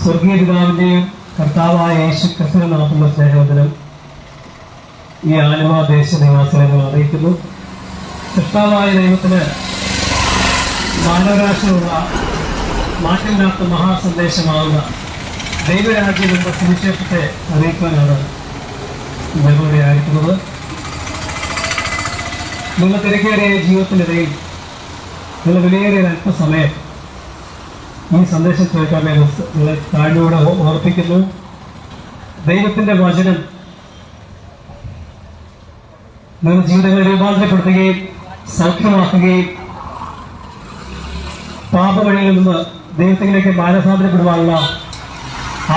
സ്വർഗീയ പിതാവിൻ്റെയും കർത്താവായ യേശു ക്രിസ്തുവിന്റെ നാമത്തിലുള്ള സ്നേഹവന്ദനം ഈ ആലുവ ദേശനിവാസികളെ ഞങ്ങൾ അറിയിക്കുന്നു. സൃഷ്ടാവായ ദൈവത്തിന് മാനവരാശിയുള്ള മാറ്റമില്ലാത്ത മഹാസന്ദേശമാകുന്ന ദൈവരാജ്യം എന്ന സുവിശേഷത്തെ അറിയിക്കാനാണ് ഞങ്ങളുടെ ആയിരിക്കുന്നത്. നിങ്ങൾ തിരക്കേറിയ ജീവിതത്തിനിടയിൽ നിങ്ങൾ വിലയേറിയ അല്പസമയം ഈ സന്ദേശം കേൾക്കാൻ നിങ്ങളെ താഴ്മയോടെ ഓർപ്പിക്കുന്നു. ദൈവത്തിന്റെ വചനം നിങ്ങളുടെ ജീവിതങ്ങളെ രൂപാന്തരപ്പെടുത്തുകയും സൗഖ്യമാക്കുകയും പാപവഴിയിൽ നിന്ന് ദൈവത്തിലേക്ക് മാനസാന്തരപ്പെടുവാനുള്ള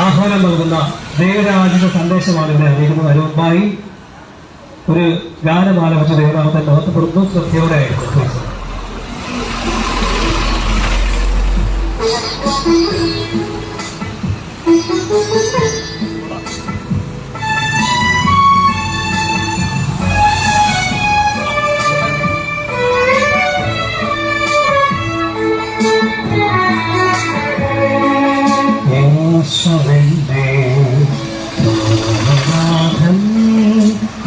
ആഹ്വാനം നൽകുന്ന ദൈവരാജ്യത്തിന്റെ സന്ദേശമാണ് ഇവിടെ അറിയിക്കുന്നത്. അതിന് മുമ്പായി ഒരു ഗാനം ആലപിച്ച് ദൈവനാമത്തെ മഹത്വപ്പെടുത്തുന്നു. ശ്രദ്ധയോടെ ആയിരുന്നു.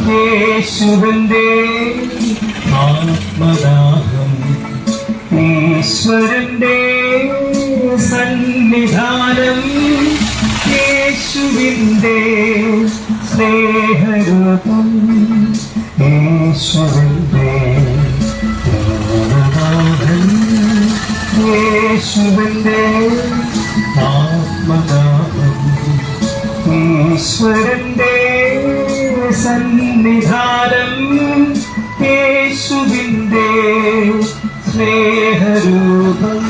യേശുവിന്റെ ആത്മദാഹം, ഈശ്വരന്റെ സന്നിധാനം, യേശുവിന്റെ സ്നേഹരൂപം, യേശുവിന്റെ ആത്മദാഹം, യേശുവിന്റെ ആത്മദാഹം, ഈശ്വരന്റെ സന്നിധാനം, യേശുവിന്റെ സ്നേഹരൂപം.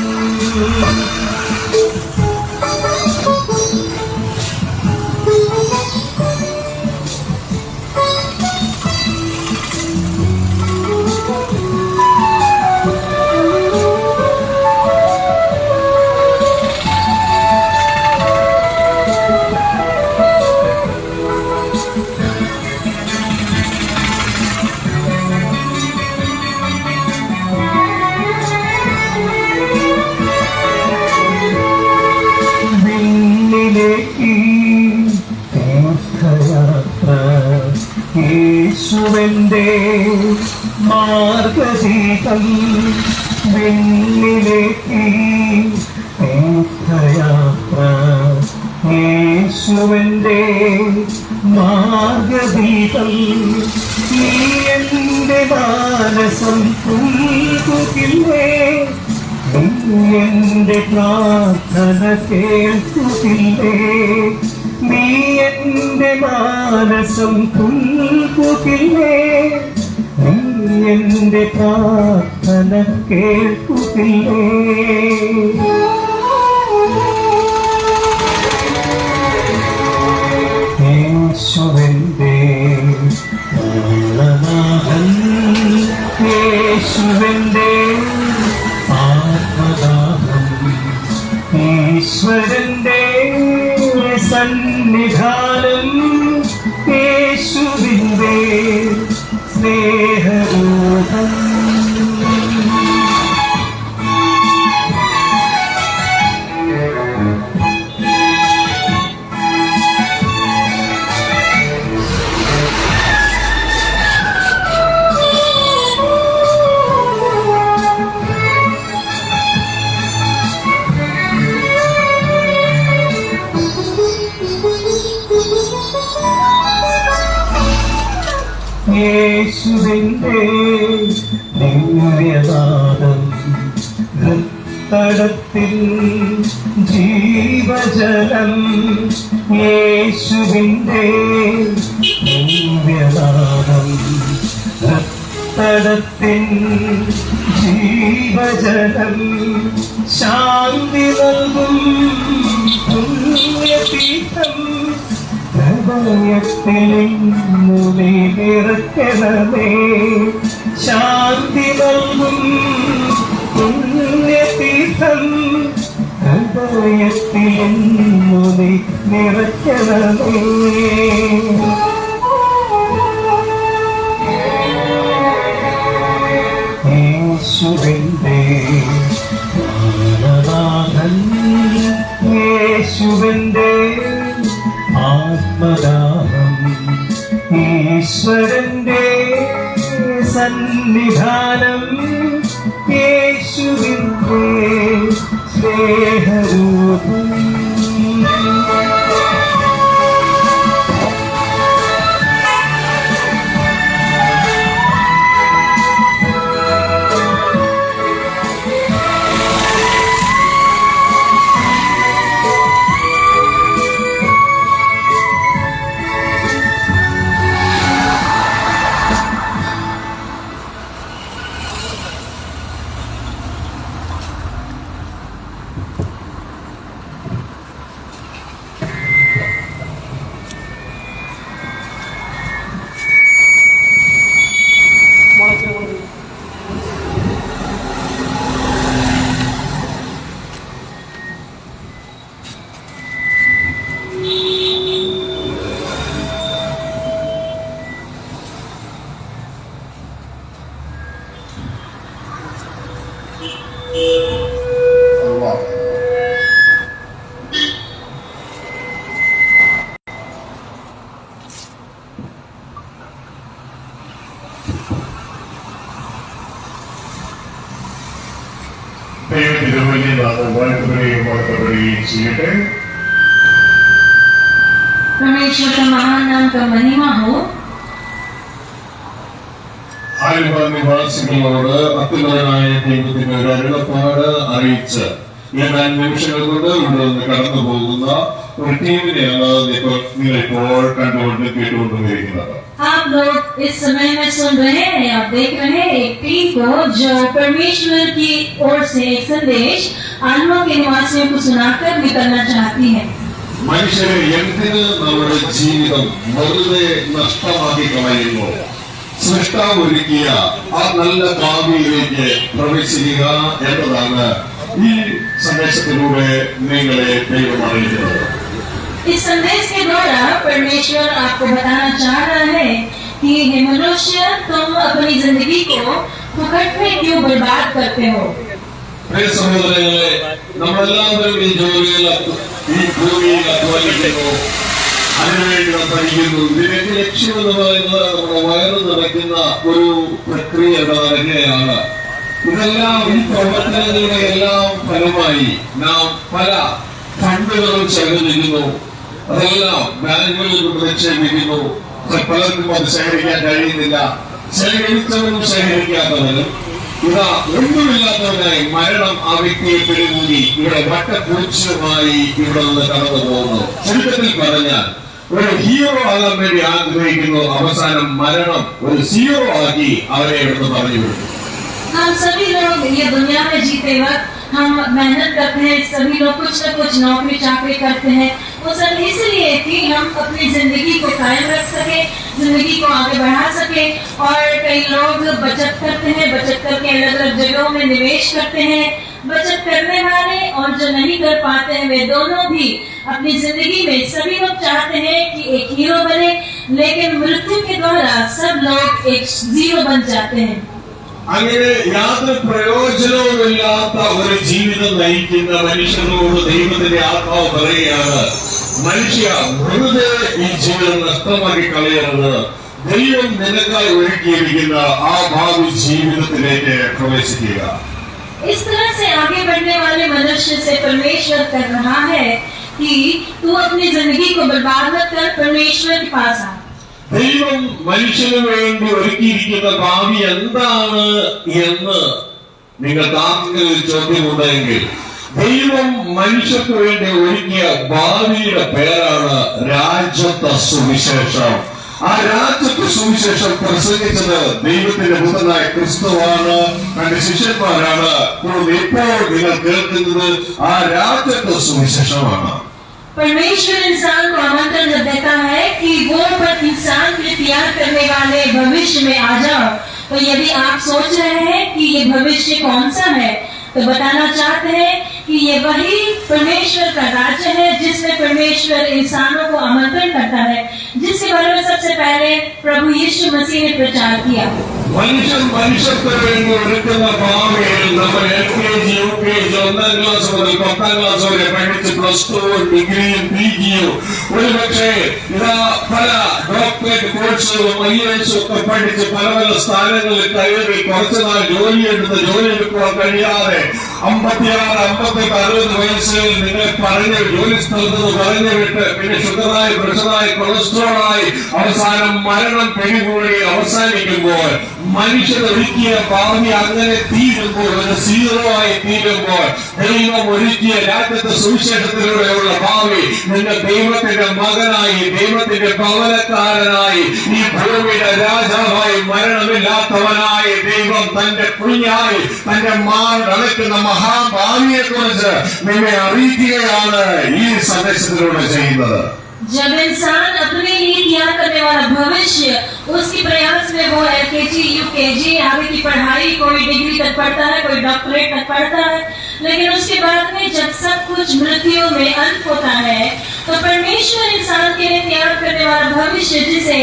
യേശുവിന്റെ മാർഗദീപം, വിണ്ണിലേക്ക് തീർത്ഥയാത്ര, യേശുവിന്റെ മാർഗദീപം, നീ എന്റെ മാനസം പുൽകുകില്ലേ, നീ എന്റെ പ്രാർത്ഥന കേൾക്കുകില്ലേ, നീ എന്റെ മാനസം പുൽകുകില്ലേ, നീ എന്റെ പ്രാർത്ഥന കേൾക്കുകില്ലേ. യേശുവിന്റെ ആത്മദാഹം, യേശുവിന്റെ ആത്മദാഹം, ഈശ്വരന്റെ സന്നിധാനം, യേശുവിന്റെ സ്നേഹരൂപം. യേശുവിന്റെ ദിവ്യനാദം, ഹൃത്തടത്തിൽ ജീവജലം, യേശുവിന്റെ ദിവ്യനാദം, ഹൃത്തടത്തിൽ ജീവജലം, ശാന്തി നൽകും പുണ്യതീർത്ഥം, ഹൃദയത്തിൽ നിറയ്ക്കണമേ, ശാന്തി നൽകും പുണ്യതീർത്ഥം, ഹൃദയത്തിൽ നിറയ്ക്കണമേ. യേശുവിന്റെ ആത്മദാഹം, യേശുവിന്റെ ആത്മദാനം ഈശ്വരന്റെ സന്നിധാനം യേശുവിന്റെ സ്നേഹരൂപം परमेश्वर का महान नाम का महिमा हो। ആലുവ നിവാസികളോട് അത്യുന്നതനായ ദൈവത്തിന് ഒരു അരുളപ്പാട് അറിയിച്ച് ഏതാനും നിമിഷങ്ങൾ കൊണ്ട് ഇവിടെ നിന്ന് കടന്നു പോകുന്ന ഒരു ടീമിനെയാണ് നിങ്ങളിപ്പോൾ കണ്ടുകൊണ്ട് കേട്ടുകൊണ്ടിരിക്കുന്നത്. आप लोग इस समय में सुन रहे हैं, आप देख रहे हैं एक टीम को जो परमेश्वर की ओर से एक संदेश आलुआ के निवासियों को सुनाकर निकलना चाहती है। മനുഷ്യരെ എന്തിന് നമ്മുടെ ജീവിതം വെറുതെ നഷ്ടമാക്കി കളയുന്നു? സൃഷ്ടാവ് ഒരുക്കിയ ആ നല്ല ഭാവിയിലേക്ക് പ്രവേശിക്കുക എന്നതാണ് ഈ സന്ദേശത്തിലൂടെ നിങ്ങളെ ദൈവം അറിയിക്കുന്നത്. इस संदेश के द्वारा परमेश्वर आपको बताना चाह रहा है कि हे मनुष्य, तुम अपनी जिंदगी को फुकट में क्यों बर्बाद करते हो। പ്രിയ സഹോദരങ്ങളെ, നമ്മളെല്ലാവരും ഈ ജോലിയിൽ ഈ ഭൂമിയിൽ അധ്വാനിക്കുന്നു, അതിനുവേണ്ടി നാം പഠിക്കുന്നു. ഇതിന്റെ ലക്ഷ്യമെന്ന് പറയുന്നത് നമ്മുടെ വയറ് നിറയ്ക്കുന്ന ഒരു പ്രക്രിയ നടക്കുകയാണ്. ഇതെല്ലാം ഈ പ്രവർത്തനങ്ങളുടെ എല്ലാം ഫലമായി നാം പല ഫണ്ടുകളും ശേഖരിക്കുന്നു. അതെല്ലാം ബാങ്കുകളിൽ നിക്ഷേപിക്കുന്നു. പലർക്കും അത് ശേഖരിക്കാൻ കഴിയുന്നില്ല. ശേഖരിച്ചവനും ശേഖരിക്കാത്തവനും ഇതാ ഒന്നുമില്ലാത്തവനായി മരണം ആ വ്യക്തിയെ പിടികൂടി ഇവിടെ വട്ടപൂജ്യമായി ഇവിടെ നിന്ന് കടന്നു പോകുന്നു. ചുരുക്കത്തിൽ പറഞ്ഞാൽ ഒരു ഹീറോ ആകാൻ വേണ്ടി ആഗ്രഹിക്കുന്നു, അവസാനം മരണം ഒരു സീറോ ആക്കി അവരെ ഇവിടുന്ന് പറഞ്ഞു വിടുന്നു. हम सभी लोग ये दुनिया में जीते वक्त हम मेहनत करते हैं, सभी लोग कुछ न कुछ नौकरी चाकरी करते हैं। वो सब इसलिए कि हम अपनी जिंदगी को कायम रख सके, जिंदगी को आगे बढ़ा सके। और कई लोग बचत करते हैं, बचत करके अलग अलग जगहों में निवेश करते हैं। बचत करने वाले और जो नहीं कर पाते हैं वे दोनों भी अपनी जिंदगी में सभी लोग चाहते हैं कि एक हीरो बने, लेकिन मृत्यु के द्वारा सब लोग एक जीरो बन जाते हैं। അങ്ങനെ യാതൊരു പ്രയോജനവുമില്ലാത്ത ഒരു ജീവിതം നയിക്കുന്ന മനുഷ്യരോട് ദൈവത്തിന്റെ ആത്മാവ് പറയുകയാണ്, മനുഷ്യ വെറുതെ ഈ ജീവിതം നഷ്ടമാക്കി കളയരുത്. ദൈവം നിനക്കായി ഒരുക്കിയിരിക്കുന്ന ആ ഭാവി ജീവിതത്തിലേക്ക് പ്രവേശിക്കുക. इस तरह से आगे बढ़ने वाले मनुष्य से परमेश्वर कर रहा है कि तू अपनी जिंदगी को बर्बाद मत कर, परमेश्वर के पास आ। ദൈവം മനുഷ്യന് വേണ്ടി ഒരുക്കിയിരിക്കുന്ന ഭാവി എന്താണ് എന്ന് നിങ്ങൾക്ക് ആർക്കെങ്കിലും ഒരു ചോദ്യമുണ്ടെങ്കിൽ, ദൈവം മനുഷ്യർക്ക് വേണ്ടി ഒരുക്കിയ ഭാവിയുടെ പേരാണ് രാജ്യത്വ സുവിശേഷം. ആ രാജ്യത്വ സുവിശേഷം പ്രസംഗിച്ചത് ദൈവത്തിന്റെ പുത്രനായ ക്രിസ്തുവാണ്, തന്റെ ശിഷ്യന്മാരാണ്. ഇപ്പോൾ നിങ്ങൾ കേൾക്കുന്നത് ആ രാജ്യത്വ സുവിശേഷമാണ്. परमेश्वर इंसान को आमंत्रण देता है कि वो पर इंसान के लिए तैयार करने वाले भविष्य में आ जाओ। तो यदि आप सोच रहे हैं कि ये भविष्य कौन सा है, तो बताना चाहते हैं कि ये वही परमेश्वर का राज्य है जिसमें परमेश्वर इंसानों को आमंत्रण करता है, जिस जिसके बारे में सबसे पहले प्रभु यीशु मसीह ने प्रचार किया। മനുഷ്യർക്ക് വേണ്ടി ഒരുക്കുന്ന ഭാവിയിൽ നമ്മൾ LKG, UKG, 1ാം ക്ലാസ് മുതൽ 10ാം ക്ലാസ് വരെ പഠിച്ച് +2 ഡിഗ്രിയും PGയും ഒരുപക്ഷെ ഇതാ പല ഡോക്ടറേറ്റ് കോഴ്സുകളും IAS ഒക്കെ പഠിച്ച് പല പല സ്ഥാനങ്ങളിൽ കയറി കുറച്ചുനാൾ ജോലി എടുക്കുവാൻ കഴിയാതെ 56, 58, 60 വയസ്സിൽ നിങ്ങളെ പറഞ്ഞ് ജോലി സ്ഥലത്ത് നിന്ന് പറഞ്ഞു വിട്ട് പിന്നെ ഷുഗറായി, പ്രഷറായി, കൊളസ്ട്രോളായി അവസാനം മരണം പിടികൂടി അവസാനിക്കുമ്പോൾ മനുഷ്യർ ഒരുക്കിയ ഭാവി അങ്ങനെ തീരുമ്പോൾ ഒരു 0 ആയി തീരുമ്പോൾ ദൈവം ഒരുക്കിയ രാജ്യത്തെ സുവിശേഷത്തിലൂടെയുള്ള ഭാവി നിങ്ങൾ ദൈവത്തിന്റെ മകനായി, ദൈവത്തിന്റെ പവനക്കാരനായി, ഈ ഭൂമിയുടെ രാജാവായി, മരണമില്ലാത്തവനായി ദൈവം തന്റെ കുഞ്ഞായി തന്റെ മാറടക്കുന്ന മഹാഭാവിയെ കുറിച്ച് നിന്നെ അറിയിക്കുകയാണ് ഈ സന്ദേശത്തിലൂടെ ചെയ്യുന്നത്. जब इंसान अपने लिए त्याग करने वाला भविष्य उसकी प्रयास में वो LKG, UKG आगे की पढ़ाई, कोई डिग्री तक पढ़ता है, कोई डॉक्टरेट तक पढ़ता है, लेकिन उसके बाद में जब सब कुछ मृत्यु में अंत होता है तो परमेश्वर इंसान के लिए त्याग करने वाला भविष्य जिसे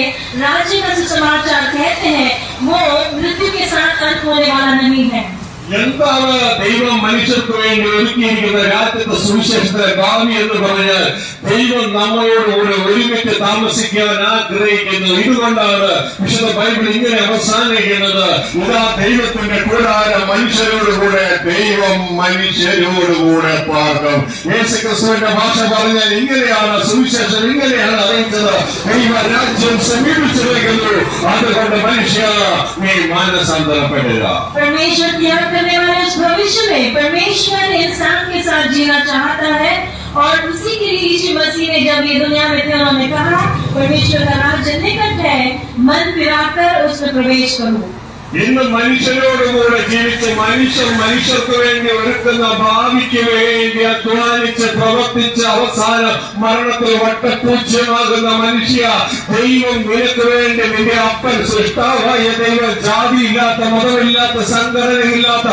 राज्य का सुसमाचार कहते हैं वो मृत्यु के साथ अंत होने वाला नहीं है। എന്താണ് ദൈവം മനുഷ്യർക്ക് വേണ്ടി ഒരുക്കിയിരിക്കുന്ന രാജ്യത്തെ സുവിശേഷത്തിലെ ഭാവി എന്ന് പറഞ്ഞാൽ ദൈവം നമ്മളോട് കൂടെ ഒരുമിച്ച് താമസിക്കാൻ ആഗ്രഹിക്കുന്നു. ഇതുകൊണ്ടാണ് വിശുദ്ധ ബൈബിൾ ഇങ്ങനെ അവസാനിക്കുന്നത്, ഇതാ ദൈവത്തിന്റെ കൂടാരം മനുഷ്യരോടുകൂടെ, ദൈവം മനുഷ്യരോടുകൂടെ പാർക്കും. യേശുക്രിസ്തുവിന്റെ ഭാഷ പറഞ്ഞാൽ ഇങ്ങനെയാണ് സുവിശേഷം, ഇങ്ങനെയാണ് അറിയിച്ചത്, ദൈവരാജ്യം സമീപിച്ചിരിക്കുന്നു, അതുകൊണ്ട് മനുഷ്യ നീ മാനസാന്തരപ്പെടുക. करने वाले इस भविष्य में परमेश्वर इंसान के साथ जीना चाहता है और उसी के लिए यीशु मसीह ने जब ये दुनिया में थे उन्होंने कहा परमेश्वर का राज्य निकट है, मन फिराकर उसमें प्रवेश करो। ഇന്ന് മനുഷ്യരോടുകൂടെ ജീവിച്ച് മനുഷ്യർക്ക് വേണ്ടി ഒരുക്കുന്ന ഭാവിക്ക് വേണ്ടി അധ്വാനിച്ച് പ്രവർത്തിച്ച് അവസാനം മരണത്തിൽ വട്ടപൂജ്യമാകുന്ന മനുഷ്യ, ദൈവം നിനക്ക് വേണ്ടി നിന്റെ അപ്പൻ സൃഷ്ടാവായ ദൈവം ജാതിയില്ലാത്ത, മതമില്ലാത്ത, സംഘടനയില്ലാത്ത,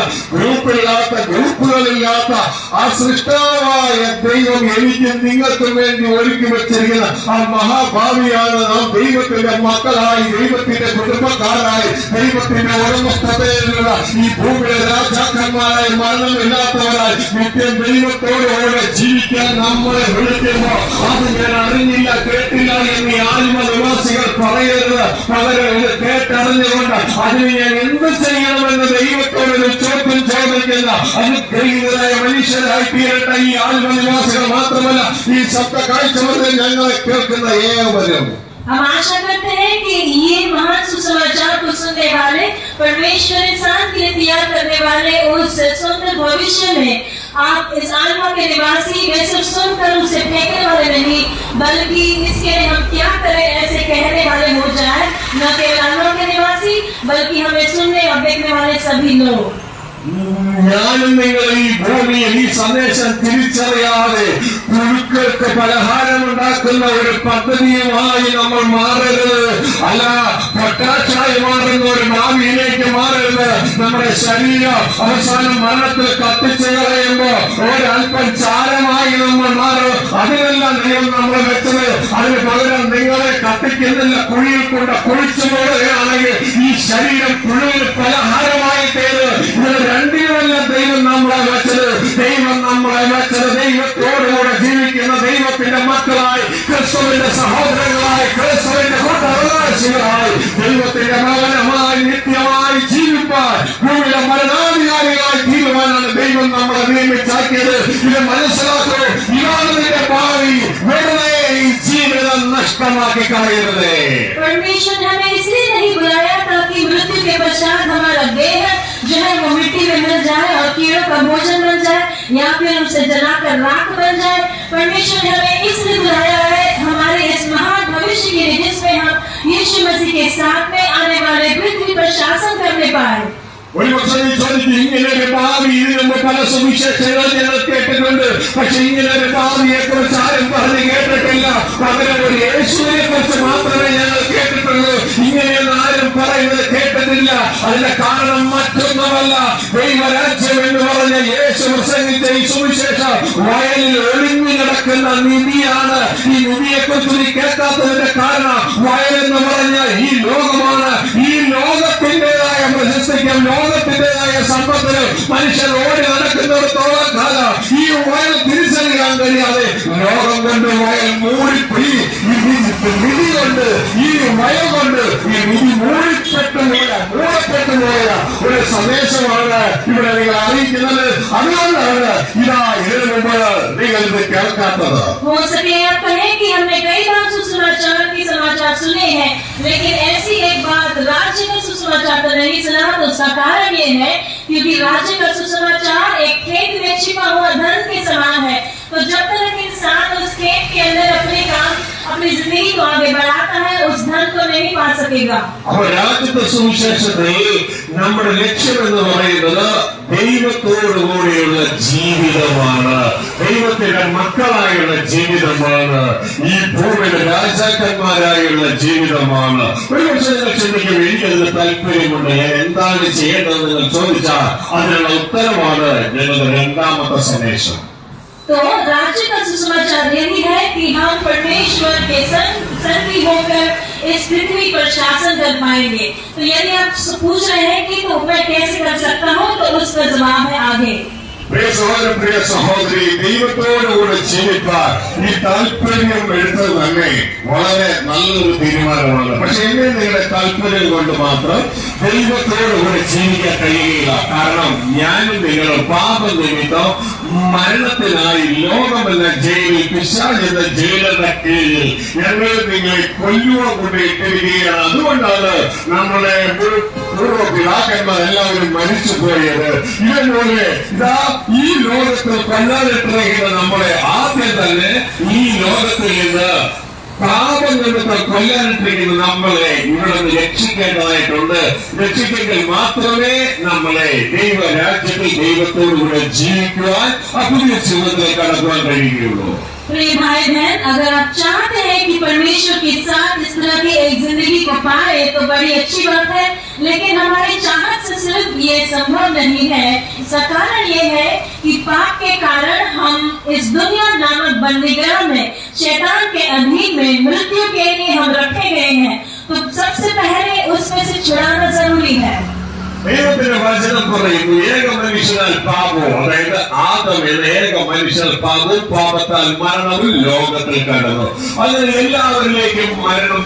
ഗ്രൂപ്പുകളില്ലാത്ത ആ സൃഷ്ടാവായ ദൈവം എനിക്കും നിങ്ങൾക്കും വേണ്ടി ഒരുക്കി വെച്ചിരിക്കുന്ന ആ മഹാഭാവിയാണ് നാം. ദൈവത്തിന്റെ മക്കളായി, ദൈവത്തിന്റെ കുടുംബക്കാരായി, ദൈവത്തിന്റെ ഉടമസ്ഥതയിലുള്ള ഈ ഭൂമിയുടെ രാജാക്കന്മാരായി, മരണമില്ലാത്തവരായി നിത്യം ദൈവത്തോടുകൂടെ ജീവിക്കാൻ നമ്മളെ വിളിക്കുമ്പോൾ അത് ഞാൻ അറിഞ്ഞില്ല, കേട്ടില്ല എന്ന് ആത്മനിവാസികൾ പറയരുത്. പകരം ഇത് കേട്ടറിഞ്ഞുകൊണ്ട് അതിന് ഞാൻ എന്ത് ചെയ്യണമെന്ന് ദൈവത്തോട് ചോദ്യം ചോദിക്കുന്ന അനുഗ്രഹീതരായ മനുഷ്യരായി തീരട്ടെ ഈ ആത്മനിവാസികൾ മാത്രമല്ല, ഈ ശബ്ദ കാഴ്ചവത്തിൽ ഞങ്ങളെ കേൾക്കുന്ന ഏവരും. हम आशा करते हैं कि ये महान सुसमाचार को सुनने वाले परमेश्वर इंसान के लिए तैयार करने वाले उस सुंदर भविष्य में आप इस आत्मा के निवासी वे सिर्फ सुनकर उसे फेंकने वाले नहीं, बल्कि इसके लिए हम क्या करें ऐसे कहने वाले हो जाए, न केवल आत्मा के निवासी बल्कि हमें सुनने और देखने वाले सभी लोग। ഞാനും നിങ്ങൾ ഈ ഭൂമിയിൽ ഈ സന്ദേശം തിരിച്ചറിയാതെ പുഴുക്കൾക്ക് പലഹാരമുണ്ടാക്കുന്ന ഒരു പദ്ധതിയുമായി നമ്മൾ മാറരുത്. അല്ല, പൊട്ടാഷായി മാറുന്ന ഒരു ഭാവിയിലേക്ക് മാറരുത്. നമ്മുടെ ശരീരം അവസാനം മരണത്തിൽ കത്തിച്ചു കളയുമ്പോൾ ഒരൽപ്പം ചാരമായി നമ്മൾ മാറും. അതിനെല്ലാം ദൈവം നമ്മളെ വെച്ചത്. അതിന് പകരം നിങ്ങളെ കത്തിക്കുന്നില്ല, കുഴിയിൽ കൊണ്ട് കുഴിച്ചു പോവുകയാണെങ്കിൽ ഈ ശരീരം പുഴുവിൽ പലഹാരമായി തീരും. ഇതിന് രണ്ടിനുമല്ല ദൈവം നമ്മളെ വെച്ചത്. ദൈവത്തോടുകൂടെ ജീവിക്കുന്ന ദൈവത്തിന്റെ മക്കളായി, ക്രിസ്തുവിന്റെ സഹോദരങ്ങളായി, ക്രിസ്തുവിന്റെ കൂട്ടവകാശികളായി, ദൈവത്തിന്റെ മകനമായി നിത്യമായി ജീവിപ്പാൻ ഭൂമിയിലെ മരണാധികാരികളായി തീരുവാനാണ് ദൈവം നമ്മളെ നിയമിച്ചാക്കിയത്. ഇത് മനസ്സിലാക്കൂ. ഇതാണ് നിന്റെ ഭാവി. വെറുതെ ഈ ജീവിതം നഷ്ടമാക്കി കളയരുത്. परमेश्वर हमें इसलिए नहीं बुलाया ताकि मृत्यु के पश्चात हमारा देह जो है वो मिट्टी में मिल जाए और कीड़ों का भोजन बन जाए या फिर उसे जलाकर राख बन जाए। परमेश्वर ने हमें इसलिए बुलाया है हमारे इस महान भविष्य के लिए जिसमें हम यीशु मसीह के साथ में आने वाले पृथ्वी पर शासन करने पाए। ഒരു പക്ഷേ ചോദിക്കും, ഇങ്ങനെ ഒരു ഭാവി ഇതിനു മുമ്പ് പല സുവിശേഷങ്ങൾ ഞങ്ങൾ കേട്ടിട്ടുണ്ട്, പക്ഷെ ഇങ്ങനെ ഒരു ഭാവിയെ കുറിച്ച് ആരും പറഞ്ഞ് കേട്ടിട്ടില്ല. പകരം ഒരു യേശുവിനെ കുറിച്ച് മാത്രമേ ഞങ്ങൾ കേട്ടിട്ടുള്ളൂ. ഇങ്ങനെയൊന്നും ആരും പറയുന്നത് കേട്ടിട്ടില്ല. അതിന്റെ കാരണം മറ്റൊന്നുമല്ല, ദൈവരാജ്യം എന്ന് പറഞ്ഞ യേശു പ്രസംഗിച്ച ഈ സുവിശേഷം വയലിൽ ഒളിഞ്ഞു കിടക്കുന്ന നടക്കുന്ന നിധിയാണ്. ഈ നിധിയെക്കുറിച്ച് നീ കേൾക്കാത്തതിന്റെ കാരണം വയലെന്ന് പറഞ്ഞാൽ ഈ ലോകമാണ്. ഈ ലോകത്തിന്റേതായ പ്രശസ്തിക്കും ലോകത്തിന്റേതായ സമ്പത്തിനും മനുഷ്യർ ഓടി നടക്കുന്നിടത്തോളം കാലം ഈ വയൽ തിരിച്ചറിയാൻ കഴിയാതെ ലോകം കൊണ്ട് വയൽ മൂടിപ്പോയി. ഈ നിധി കൊണ്ട് ഈ വയൽ കൊണ്ട് ഈ നിധി മൂടപ്പെട്ടു പോയ ഒരു സന്ദേശമാണ് ഇവിടെ നിങ്ങൾ അറിയിക്കുന്നത്. അതുകൊണ്ടാണ് ഇതാ ഇതിനു മുമ്പ് നിങ്ങൾ ഇത് കേൾക്കാത്തത്. हो सके आप कहें कि हमने कई बार सुसमाचार की समाचार सुने हैं, लेकिन ऐसी एक बात राज्य का सुसमाचार तो नहीं सुना। तो उसका कारण ये है क्योंकि राज्य का सुसमाचार एक खेत में छिपा हुआ धन के समान है। तो जब तक इंसान उस खेत के अंदर अपने काम अपनी जिंदगी को आगे बढ़ाता है, उस धन को नहीं पा सकेगा। അപ്പോൾ രാജ്യത്തെ സുവിശേഷത്തിൽ നമ്മുടെ ലക്ഷ്യം എന്ന് പറയുന്നത് ദൈവത്തോടുകൂടിയുള്ള ജീവിതമാണ്, ദൈവത്തിന്റെ മക്കളായുള്ള ജീവിതമാണ്, ഈ ഭൂമിയുടെ രാജാക്കന്മാരായുള്ള ജീവിതമാണ്. ഒരു പക്ഷേ നിങ്ങൾ ചിന്തിക്കും, എനിക്കതിന് താല്പര്യമുണ്ട്, ഞാൻ എന്താണ് ചെയ്യേണ്ടതെന്ന് നിങ്ങൾ ചോദിച്ചാൽ അതിനുള്ള ഉത്തരമാണ് ഞങ്ങളുടെ രണ്ടാമത്തെ സന്ദേശം. तो राज्य का सुसमाचार यही है कि हम परमेश्वर के संगी होकर इस पृथ्वी पर शासन कर पाएंगे। तो यदि आप पूछ रहे हैं कि तो मैं कैसे कर सकता हूँ, तो उसका जवाब है आगे। പ്രിയ സഹോദര, പ്രിയ സഹോദരി, ദൈവത്തോടുകൂടെ ജീവിക്കാൻ ഈ താല്പര്യം എടുത്തത് തന്നെ വളരെ നല്ലൊരു തീരുമാനമാണ്. പക്ഷെ എങ്ങനെ നിങ്ങളുടെ താല്പര്യം കൊണ്ട് മാത്രം ദൈവത്തോടുകൂടെ ജീവിക്കാൻ കഴിയുകയില്ല. കാരണം ഞാനും നിങ്ങളും പാപനിമിത്തം മരണത്തിനായി ലോകമെന്ന ജയിലിൽ, പിശാചെന്ന ജയിലിന്റെ കീഴിൽ ഞങ്ങൾ നിങ്ങളെ കൊല്ലുവാൻ കൊണ്ട് ഇട്ടിരിക്കുകയാണ്. അതുകൊണ്ടാണ് നമ്മളെ പൂർവ്വപിതാക്കന്മാർ എല്ലാവരും മരിച്ചു പോയത്. ഇതുപോലെ ഇതാ ഈ ലോകത്തിൽ കൊല്ലാനിട്ടിരിക്കുന്ന നമ്മളെ ആദ്യം തന്നെ ഈ ലോകത്തിൽ നിന്ന് പാപം നിമിത്തം കൊല്ലാനിട്ടിരിക്കുന്ന നമ്മളെ ഇവിടെ നിന്ന് രക്ഷിക്കേണ്ടതായിട്ടുണ്ട്. രക്ഷിക്കെങ്കിൽ മാത്രമേ നമ്മളെ ദൈവരാജ്യത്തിൽ ദൈവത്തോടുകൂടെ ജീവിക്കുവാൻ പുതിയ ജീവിതത്തിലേക്ക് കടക്കുവാൻ കഴിയുകയുള്ളൂ. प्रिय भाई बहन, अगर आप चाहते हैं कि परमेश्वर के साथ इस तरह की एक जिंदगी को पाए तो बड़ी अच्छी बात है, लेकिन हमारी चाहत से सिर्फ ये संभव नहीं है। इसका कारण ये है कि पाप के कारण हम इस दुनिया नामक बंदीगृह में, शैतान के अधीन में, मृत्यु के लिए हम रखे गए हैं। तो सबसे पहले उसमें से छुड़ाना जरूरी है। ദൈവത്തിന്റെ വചനം പറയുന്നു, ഏക മനുഷ്യനാൽ പാപവും, അതായത് ആദം എന്ന ഏക മനുഷ്യർ പാപവും പാപത്താൽ മരണവും ലോകത്തിൽ കടന്നു. അതിന് എല്ലാവരിലേക്കും മരണം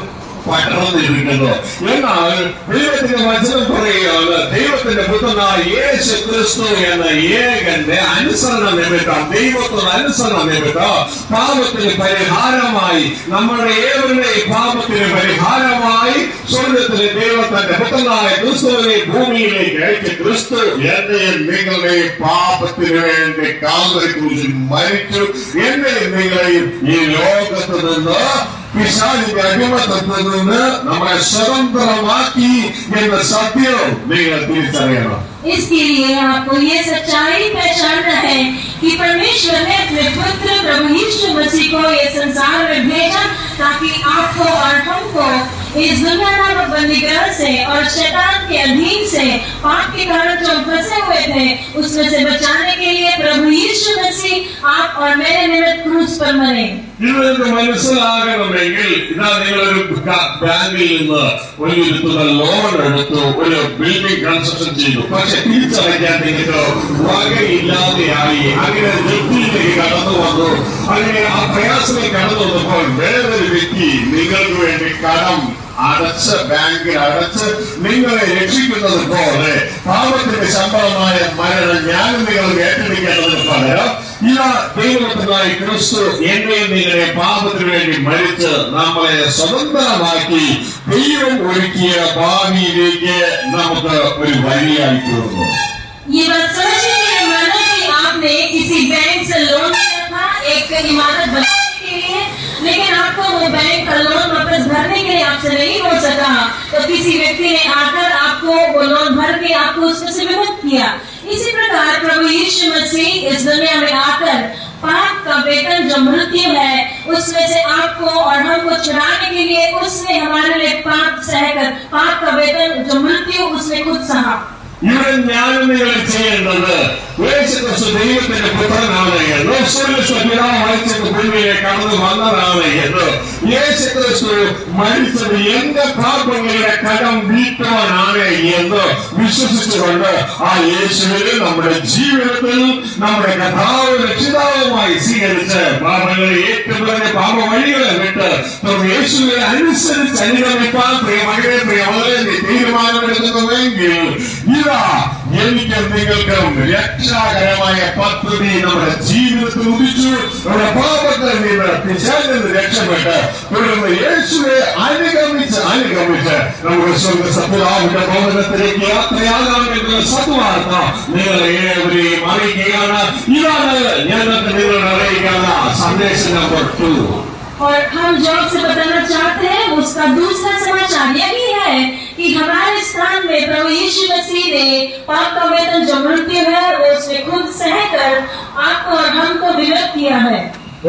പടർന്നിരിക്കുന്നു. എന്നാൽ ദൈവത്തിന്റെ വചനം പറയുകയാണ്, ദൈവത്തിന്റെ പുത്രനായ യേശു ക്രിസ്തു എന്ന ഏകന്റെ അനുസരണ നിമിത്തം, ദൈവത്തിന്റെ അനുസരണ നിമിത്തം പാപത്തിന് പരിഹാരമായി, നമ്മുടെ ഏവരുടെയും പാപത്തിന് പരിഹാരമായി സ്വർഗത്തിലെ ദൈവത്തിന്റെ പുത്രനായ ക്രിസ്തുവിനെ ഭൂമിയിലേക്ക് അയച്ച ക്രിസ്തു എന്റെയും നിങ്ങളുടെയും പാപത്തിന് വേണ്ടി കാൽവരി ക്രൂശിൽ മരിച്ചു. എന്റെയും നിങ്ങളെയും ഈ ലോകത്ത് നിന്ന് പിശാചിന്റെ അടിമത്തത്തിൽ നിന്ന് നമ്മളെ സ്വതന്ത്രമാക്കി എന്ന സത്യം നിങ്ങൾ തിരിച്ചറിയണം. इसके लिए आपको ये सच्चाई पहचानना है कि परमेश्वर ने अपने पुत्र प्रभु यीशु मसीह को ये संसार में भेजा ताकि आपको और हमको इस दुनिया नामक बंदीगृह से और शैतान के अधीन से, पाप के कारण जो फंसे हुए थे, उसमें से बचाने के लिए प्रभु यीशु मसीह आप और मेरे निमित्त क्रूस पर मरे। ഇതിനൊക്കെ മനസ്സിലാകണമെങ്കിൽ ഇതാ നിങ്ങളൊരു ബാങ്കിൽ നിന്ന് വലിയൊരു തുക ലോൺ എടുത്തു, ഒരു ബിൽഡിംഗ് കൺസ്ട്രക്ഷൻ ചെയ്തു. പക്ഷെ തിരിച്ചടയ്ക്കാൻ നിങ്ങൾക്ക് വകയില്ലാതെയായി. അങ്ങനെ ജപ്തിയിലേക്ക് കടന്നു വന്നു. അങ്ങനെ ആ പ്രയാസത്തിൽ കടന്നു വന്നപ്പോൾ വേറൊരു വ്യക്തി നിങ്ങൾക്ക് വേണ്ടി കടം അടച്ച്, ബാങ്കിൽ അടച്ച് നിങ്ങളെ രക്ഷിക്കുന്നത് പോലെ പാപത്തിന്റെ ശമ്പളമായ മരണം ഞാനും നിങ്ങൾ ഏറ്റെടുക്കേണ്ടതിന് പകരം ഇതാ ദൈവത്തിനായി ക്രിസ്തു എന്നെയും നിങ്ങളെ പാപത്തിന് വേണ്ടി മരിച്ച് നമ്മളെ സ്വതന്ത്രമാക്കി ദൈവം ഒരുക്കിയ ഭാവിയിലേക്ക് നമുക്ക് ഒരു വഴിയായി തീർന്നു. ये बात समझने के लिए माना कि आपने किसी बैंक से लोन लिया था एक इमारत बनाने के लिए, लेकिन आपको वो बैंक का लोन वापस भरने के लिए आपसे नहीं हो सका, तो किसी व्यक्ति ने आकर आपको वो लोन भर के आपको उसमें से विमुक्त किया। इसी प्रकार प्रभु यीशु मसीह इस दुनिया में आकर पाप का वेतन जो मृत्यु है उसमें से आपको और हमको छुड़ाने के लिए उसने हमारे लिए पाप सहकर, पाप का वेतन जो मृत्यु उसने खुद सहा। ഇവിടെ ഞാനും നിങ്ങൾ ചെയ്യേണ്ടത് യേശുക്രിസ്തു ദൈവത്തിന്റെ പുത്രനാണ് എന്ന് പിതാവ് വായിച്ചത് ഭൂമിയിലേക്ക് കടന്നു വന്നതാണ് എന്ന് യേശു ക്രിസ്തു മരിച്ചത് എന്റെ പാപങ്ങളുടെ കടം വീട്ടുവാനാണ് എന്ന് വിശ്വസിച്ചുകൊണ്ട് ആ യേശുവിനെ നമ്മുടെ ജീവിതത്തിൽ നമ്മുടെ കഥാവ് രക്ഷിതാവുമായി സ്വീകരിച്ച് പാപങ്ങളെ ഏറ്റുപറഞ്ഞ പാപ വഴികളെ വിട്ട് യേശുവിനെ അനുസരിച്ച് അനുഗമിക്കാൻ പ്രിയമകളെ പ്രിയമകളെ തീരുമാനമെടുക്കുന്നുവെങ്കിൽ ഇതാ എനിക്കും നിങ്ങൾക്കും രക്ഷാകരമായ പദ്ധതി നമ്മുടെ ജീവിതത്തിൽ ഉദിച്ചു. നമ്മുടെ പാപത്തിൽ നിന്ന് പിശാചിൽ നിന്ന് രക്ഷപ്പെട്ട് തുടർന്ന് യേശുവെ അനുഗമിച്ച് നമ്മുടെ സ്വർഗ്ഗസത്യത്തിന്റെ ഭവനത്തിലേക്ക് യാത്രയാകാമെന്നുള്ള സത്വാർത്ത നിങ്ങളെ ഏവരെയും അറിയിക്കുകയാണ്. ഇതാണ് ഞങ്ങൾക്ക് നിങ്ങളോട് അറിയിക്കുന്ന സന്ദേശം നമ്പർ 2. और हम जो आपसे बताना चाहते हैं उसका दूसरा समाचार यही है कि हमारे स्थान में प्रभु यीशु मसीह ने पाप का वेतन जो मृत्यु है वो उसने खुद सहकर आपको और हमको विमुक्त किया है.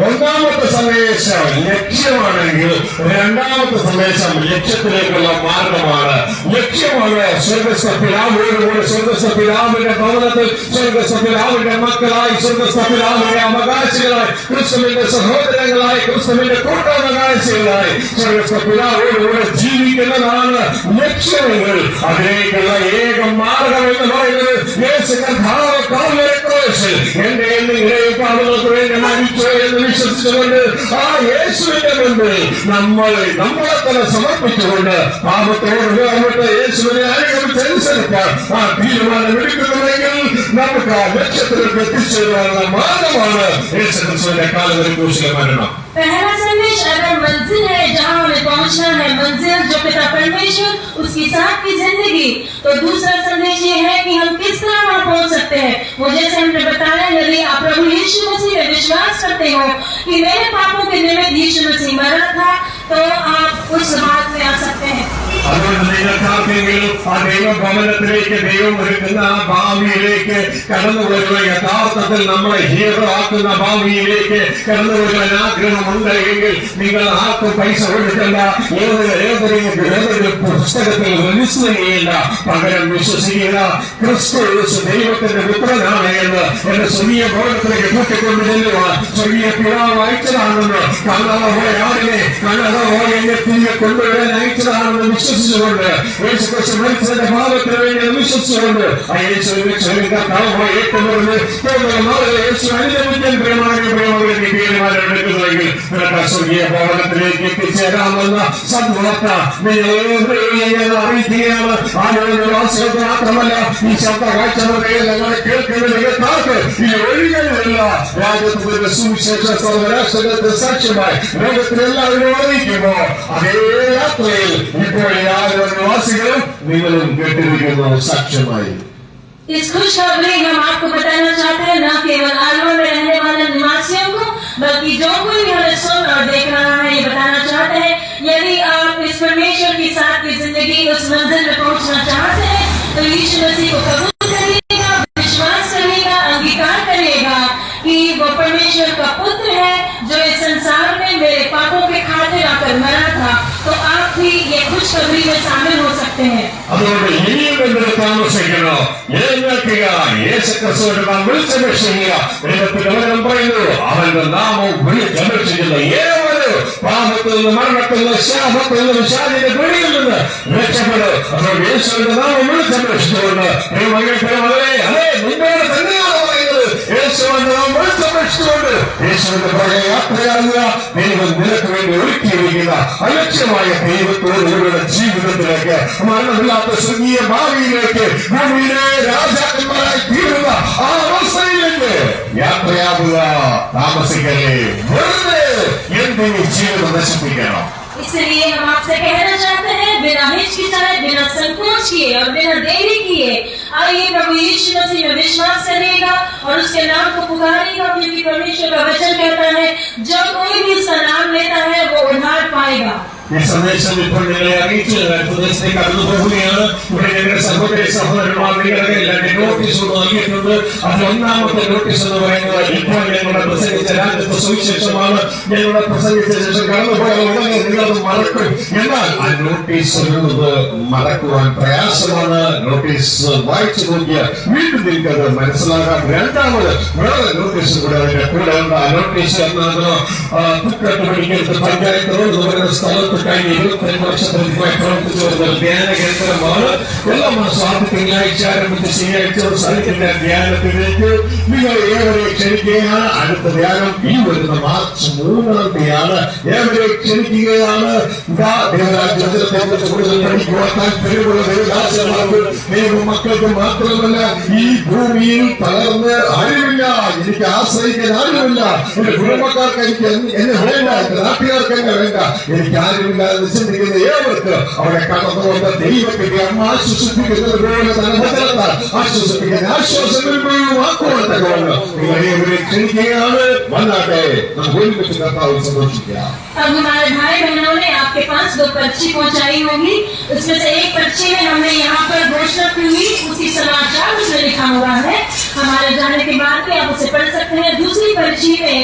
ഒന്നാമത്തെ സന്ദേശം ലക്ഷ്യമാണെങ്കിൽ രണ്ടാമത്തെ സന്ദേശം ലക്ഷ്യത്തിലേക്കുള്ള മാർഗമാണ്. ലക്ഷ്യമാണ് സ്വർഗ്ഗസ്ഥപിതാവിനോട് സ്വർഗ്ഗസ്ഥപിതാവിന്റെ ഭവനത്തിൽ സ്വർഗ്ഗസ്ഥപിതാവിന്റെ മക്കളായി സ്വർഗ്ഗസ്ഥപിതാവിന്റെ അവകാശികളായി ക്രിസ്തുവിന്റെ സഹോദരങ്ങളായി ക്രിസ്തുവിന്റെ കൂട്ടവകാശികളായി സ്വർഗ്ഗസ്ഥപിതാവിനോട് ജീവിക്കുന്നതാണ് ലക്ഷ്യമെങ്കിൽ അതിലേക്കുള്ള ഏക മാർഗം എന്ന് പറയുന്നത് യേശു കർത്താവ് കാൽവരി ക്രൂശിൽ എന്റെ നിങ്ങളെയും പാപങ്ങൾക്ക് വേണ്ടി മരിച്ചു എന്ന് വിശ്വസിച്ചുകൊണ്ട് ആ യേശുവിന്റെ മുൻപിൽ നമ്മളെ തന്നെ സമർപ്പിച്ചുകൊണ്ട് പാപത്തോട് വേർപെട്ട് യേശുവിനെ അനുഗമിച്ചനുസരിക്കാൻ ആ തീരുമാനമെടുക്കുന്നുവെങ്കിൽ നമുക്ക് ആ ലക്ഷ്യത്തിലേക്ക് എത്തിച്ചേരാനുള്ള മാർഗമാണ് യേശു ക്രിസ്തുവിന്റെ കാൽവരി ക്രൂശിലെ മരണം. पहला संदेश अगर मंजिल है जहाँ हमें पहुँचना है, मंजिल जो पिता परमेश्वर उसके साथ की जिंदगी, तो दूसरा संदेश ये है कि हम किस तरह वहाँ पहुँच सकते हैं. वो जैसे हमने बताया, यदि आप प्रभु यीशु मसीह में विश्वास करते हो कि मेरे पापों के निमित्त यीशु मसीह मरा था, तो आप उस बात में आ सकते हैं. അതുകൊണ്ട് നിങ്ങൾക്കാർക്കെങ്കിലും ആ ദൈവഭവനത്തിലേക്ക് ദൈവം ഒരുക്കുന്ന ആ ഭാവിയിലേക്ക് കടന്നു വരുവാൻ യഥാർത്ഥത്തിൽ നമ്മളെ ഹീറോ ആക്കുന്ന ഭാവിയിലേക്ക് കടന്നു വരുവാൻ ആഗ്രഹമുണ്ട് എങ്കിൽ നിങ്ങൾ ആർക്കും പൈസ കൊടുക്കണ്ട, ഏതൊരു പുസ്തകത്തിൽ രജിസ്റ്റർ ചെയ്യേണ്ട, പകരം വിശ്വസിക്കുക ക്രിസ്തു ദൈവത്തിന്റെ പുത്രനാണ് എന്ന് എന്റെ സ്വർഗീയ ഭവനത്തിലേക്ക് കൂട്ടിക്കൊണ്ട് ചെല്ലുവാൻ സ്വർഗീയ പിതാവ് അയച്ചതാണെന്ന് കാണാതെ പോയ ആടിനെ കാണാതെ പോയ എന്നെ തിരികെ കൊണ്ടുവരാൻ അയച്ചതാണെന്ന് വിശ്വസിച്ചുകൊണ്ട് യേശുക്രിസ്തു മരിച്ചതിന്റെ പാപത്തിന് വേണ്ടി വിശ്വസിച്ചുകൊണ്ട് ആ യേശുവിനെ കർത്താവുമായി ഏറ്റുപറഞ്ഞ് യേശു അനുഗമിക്കാൻ പ്രേമകളെ തീരുമാനമെടുക്കുന്നുവെങ്കിൽ നിനക്ക് സ്വർഗീയ ഭവനത്തിലേക്ക് എത്തിച്ചേരാമെന്ന സദ്വാർത്ത നിങ്ങൾ അറിയിക്കുകയാണ്. ആളുകളുടെ മാത്രമല്ല ഈ ശബ്ദ കാഴ്ചകളെ ഞങ്ങളെ കേൾക്കുന്ന നിങ്ങൾക്കാർക്ക് ഈ ഒഴികളില്ല രാജ്യത്തിന്റെ സുവിശേഷ സർവരാഷ്ട്രത്തെ സാക്ഷ്യമായി ലോകത്തിലെല്ലാവരും അറിയിക്കുമ്പോ അതേ യാത്രയിൽ ഇപ്പോൾ നിവാസികളും നിങ്ങളും കേട്ടിരിക്കുന്നു സാക്ഷ്യമായി. इस खुशखबरी हम आपको बताना चाहते हैं न केवल आलवा में रहने वाले निवासियों को, बल्कि जो कोई भी हमें सुन और देख रहा है ये बताना चाहते हैं, यदि आप इस परमेश्वर के साथ की जिंदगी उस मंजिल में पहुंचना चाहते हैं तो यीशु मसीह को कबूल करिएगा, विश्वास करिएगा, अंगीकार करिएगा कि वो परमेश्वर का पुत्र है जो इस संसार में मेरे पापों के खातिर आकर मरा था, तो आप भी ये खुशखबरी में शामिल हो सकते हैं. അതുകൊണ്ട് ഇനിയും എന്തൊരു താമസിക്കണോ, എഴുന്നേൽക്കുക, യേശുക്രിസ്തുവിന്റെ നാം വിളിച്ചപേക്ഷിക്കുക. ദൈവത്തിന്റെ വചനം പറയുന്നു, അവന്റെ നാമം വിളിച്ചപേക്ഷിക്കുന്ന ഏവരും പാപത്തിൽ നിന്ന് മരണത്തിൽ നിന്ന് ശാപത്തിൽ നിന്ന് പിശാചിന്റെ പിടിയിൽ നിന്ന് രക്ഷപ്പെടും. അതുകൊണ്ട് യേശുവിന്റെ നാമം വിളിച്ചപേക്ഷിച്ചുകൊണ്ട് അതെ നിന്നോട് തന്നെയാണ് പറയുന്നത്. യേശുവിന്റെ നാമം വിളിച്ചപേക്ഷിച്ചുകൊണ്ട് യേശുവിന്റെ പുറകെ യാത്രയാകുക. ദൈവം നിനക്ക് വേണ്ടി ഒരുക്കിയിരിക്കുന്ന അലക്ഷ്യമായ ദൈവത്തോട് ഇവരുടെ ജീവിതത്തിലേക്ക് മരണമില്ലാത്ത സ്വർഗീയ ഭാവിയിലേക്ക് ഭൂമിയിലെ രാജാക്കന്മാരായി തീരുന്ന ആ അവസ്ഥയിലേക്ക് യാത്രയാകുക. താമസിക്കലേ, വെറുതെ എന്തെങ്കിലും ജീവിതം നശിപ്പിക്കണം. इसलिए हम आपसे कहना चाहते हैं, बिना हिचकिचाए, बिना संकोच किए और बिना देरी किए आइए प्रभु यीशु मसीह में विश्वास करिएगा और उसके नाम को पुकारिएगा, क्योंकि परमेश्वर का वचन कहता है जो कोई भी उसका नाम लेता है वो उद्धार पाएगा. ഈ സന്ദേശം ഇപ്പോൾ നിങ്ങളെ അറിയിച്ച് പ്രദേശത്തേക്ക് കടന്നു പോകുകയാണ്. ഇവിടെ ഞങ്ങളുടെ സഹോദരി സഹോദരന്മാർ നിങ്ങളുടെ എല്ലാ നോട്ടീസുകൾ നൽകിയിട്ടുണ്ട്. അതിൽ ഒന്നാമത്തെ നോട്ടീസ് എന്ന് പറയുന്നത് ഇപ്പോൾ ഞങ്ങളുടെ പ്രസംഗിച്ച രാജ്യത്തെ സുവിശേഷമാണ്. ഞങ്ങളുടെ പ്രസംഗിച്ച ശേഷം കടന്നുപോയ ഉടനെ നിങ്ങളത് മറക്കും. എന്നാൽ ആ നോട്ടീസ് മറക്കുവാൻ പ്രയാസമാണ്. നോട്ടീസ് വായിച്ചു നോക്കിയ വീണ്ടും നിങ്ങൾക്കത് മനസ്സിലാകാം. രണ്ടാമത് വേറെ നോട്ടീസ് കൂടെ അതിന്റെ കൂടെ ഉണ്ട്. ആ നോട്ടീസ് എന്നാണ് തുക്കട്ട് പഠിക്കരുത് പഞ്ചായത്ത് റോഡ് എന്ന് പറയുന്ന സ്ഥലത്ത് കഴിഞ്ഞ 25 വർഷത്തിലേക്കുമായി പ്രവർത്തിച്ചു വരുന്ന ധ്യാന കേന്ദ്രമാണ്. എല്ലാ മാസം ആദ്യ തിങ്കളാഴ്ച ആരംഭിച്ച് ശനിയാഴ്ച സ്ഥലത്തിന്റെ ധ്യാനത്തിലേക്ക് നിങ്ങൾ ഏവരെ ക്ഷണിക്കുകയാണ്. അടുത്ത ധ്യാനം ഈ വരുന്ന മാർച്ച് 3-ാം തീയതിയാണ്. ഏവരെ ക്ഷണിക്കുകയാണ്. ദേവരാജ്യത്തെ കുറിച്ച് കൂടുതൽ പഠിക്കുവാൻ താല്പര്യമുള്ള ദേവദാസന്മാർക്ക് ദൈവമക്കൾക്ക് മാത്രമല്ല ഈ ഭൂമിയിൽ തളർന്ന് അറിവില്ല, എനിക്ക് ആശ്രയിക്കാൻ ആരുമില്ല, എന്റെ കുടുംബക്കാർക്ക് എനിക്ക് എന്നെ വേണ്ട, എന്റെ നാട്ടുകാർക്ക് എന്നെ വേണ്ട, എനിക്ക് ആരുമില്ല എന്ന് ചിന്തിക്കുന്ന ഏവർക്ക് അവിടെ കടന്നുകൊണ്ട് ദൈവത്തിന്റെ അമ്മ ആശ്വസിപ്പിക്കുന്നത് പോലെ തന്നെ ഭദ്രത്താൽ ആശ്വസിപ്പിക്കുന്ന ആശ്വാസം വാക്കുകൊണ്ടൊക്കെ നിങ്ങൾ ഏവരെ ക്ഷണിക്കുകയാണ്. വന്നാട്ടെ നമുക്ക് ഒരുമിച്ച് കർത്താവിൽ സന്തോഷിക്കാം. अब हमारे भाई बहनों ने आपके पास 2 पर्ची पहुंचाई होगी. उसमें से एक पर्ची में हमने यहाँ पर घोषणा की हुई, उसकी समाचार उसमें लिखा हुआ है. हमारे जाने के बाद भी आप उसे पढ़ सकते हैं. दूसरी पर्ची में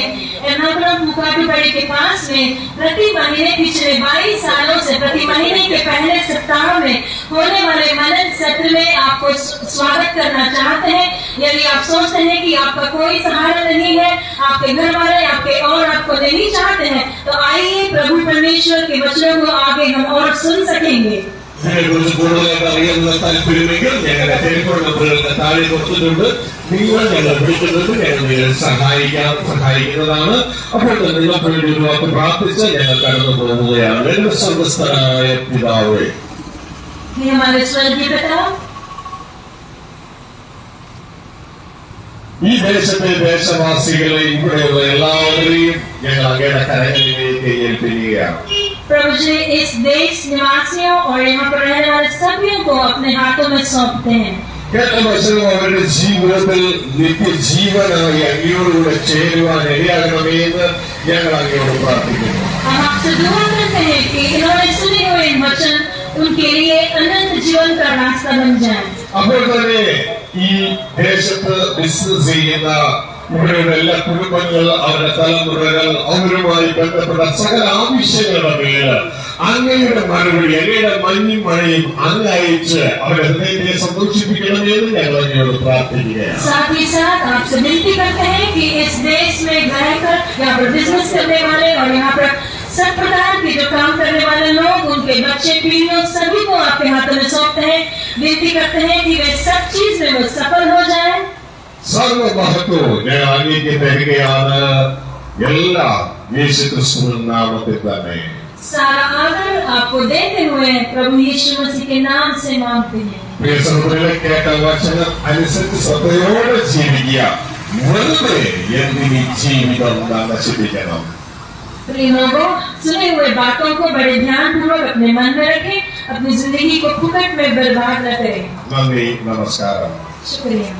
एर्नाकुलम मुकाटुपड़ी के पास में प्रति महीने पिछले 22 सालों से प्रति महीने के पहले सप्ताह में होने वाले मनन सत्र में आपको स्वागत करना चाहते हैं. यदि आप सोचते हैं कि आपका कोई सहारा नहीं है, आपके घर वाले आपके और आपको नहीं चाहते हैं, तो आइए प्रभु परमेश्वर के वचनों को आगे हम और सुन सकेंगे. ഇതിനെക്കുറിച്ച് കൂടുതലായിട്ട് അറിയാനുള്ള താല്പര്യമെങ്കിൽ ഞങ്ങളുടെ ടെലിഫോൺ നമ്പറുകൾക്ക് താഴെ കൊടുത്തിട്ടുണ്ട്. നിങ്ങൾ ഞങ്ങൾ വിളിക്കുന്നുണ്ട്. ഞങ്ങൾ നിങ്ങളെ സഹായിക്കുന്നതാണ്. അപ്പോൾ തന്നെ നിങ്ങൾക്ക് വേണ്ടി ഒരു വാക്ക് പ്രാർത്ഥിച്ച് ഞങ്ങൾ കടന്നു പോകുകയാണ്. എന്റെ സ്വർഗ്ഗസ്ഥനായ പിതാവേ, हमारे स्वर्गीय पिता, ഈ ദേശത്തെ ദേശവാസികളെ ഇവിടെയുള്ള എല്ലാവരെയും ഞങ്ങൾ അങ്ങയുടെ കരങ്ങളിലേക്ക് ഏൽപ്പിക്കുകയാണ്. प्रभु जी इस देश निवासियों और यहाँ पर रहने वाले सभी को अपने हाथों में सौंपते हैं. കേട്ട വചനം അവരുടെ ജീവിതത്തിൽ നിത്യജീവനായി അങ്ങയോടുകൂടെ ചേരുവാൻ ഇടയാകണമേ എന്ന് ഞങ്ങൾ അങ്ങയോട് പ്രാർത്ഥിക്കുന്നു. हम आपसे दुआ करते हैं कि इन्होंने सुने हुए वचन उनके लिए अनंत जीवन का रास्ता बन जाए. അപ്പോൾ തന്നെ ഈ ദേശത്ത് ബിസിനസ് ചെയ്യുന്ന ഇവിടെയുള്ള എല്ലാ കുടുംബങ്ങൾ, അവരുടെ തലമുറകൾ, അവരുമായി ബന്ധപ്പെട്ട സകല ആവശ്യങ്ങളുടെ മേൽ അങ്ങയുടെ മറുപടി, അങ്ങയുടെ മഞ്ഞും മഴയും അങ്ങ് അയച്ച് അവരുടെ ഹൃദയത്തെ സന്തോഷിപ്പിക്കണമെന്ന് ഞങ്ങൾ അങ്ങയോട് പ്രാർത്ഥിക്കുകയാണ്. साथ ही साथ आपसे विनती करते हैं कि इस देश में रहकर यहाँ पर बिजनेस करने वाले और यहाँ पर सब प्रकार के जो काम करने वाले लोग, उनके बच्चे पीढ़ियों सभी को आपके हाथों में सौंपते हैं. विनती करते हैं कि वे सब चीज में वो सफल हो जाए. സർവമഹത്വവും ഞങ്ങൾ അങ്ങേക്ക് തരികയാണ്. എല്ലാം യേശുക്രിസ്തുവിൻ നാമത്തിൽ തന്നെ. सारा आदर आपको देते हुए प्रभु यीशु मसीह के नाम से मांगते हैं. പ്രിയ സഹോദരങ്ങളെ, കേട്ട വചനം അനുസരിച്ച് ശ്രദ്ധയോടെ ജീവിക്കുക. വെറുതെ എന്തിനീ ജീവിതം നശിപ്പിക്കണം. प्रिय लोगों, सुने हुए बातों को बड़े ध्यान पूर्वक अपने मन में रखें. अपनी जिंदगी को फुकट में बर्बाद न करें. നന്ദി, നമസ്കാരം. शुक्रिया.